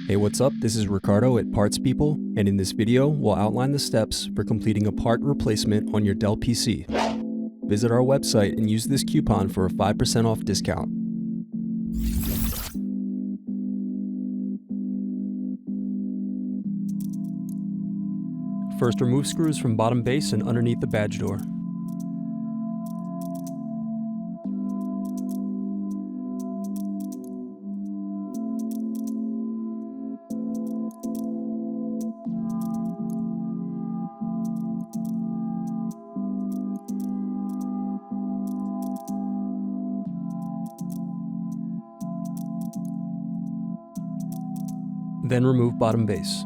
Hey, what's up? This is Ricardo at Parts People, and in this video, we'll outline the steps for completing a part replacement on your Dell PC. Visit our website and use this coupon for a 5% off discount. First, remove screws from bottom base and underneath the badge door. Then remove bottom base.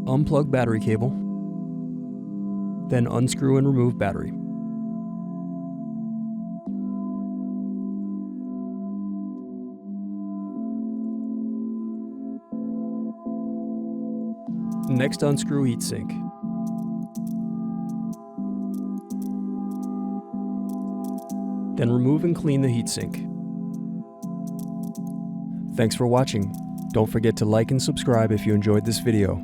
Unplug battery cable. Then unscrew and remove battery. Next, unscrew heatsink. Then remove and clean the heatsink. Thanks for watching. Don't forget to like and subscribe if you enjoyed this video.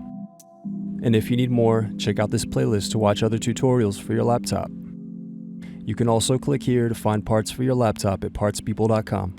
And if you need more, check out this playlist to watch other tutorials for your laptop. You can also click here to find parts for your laptop at partspeople.com.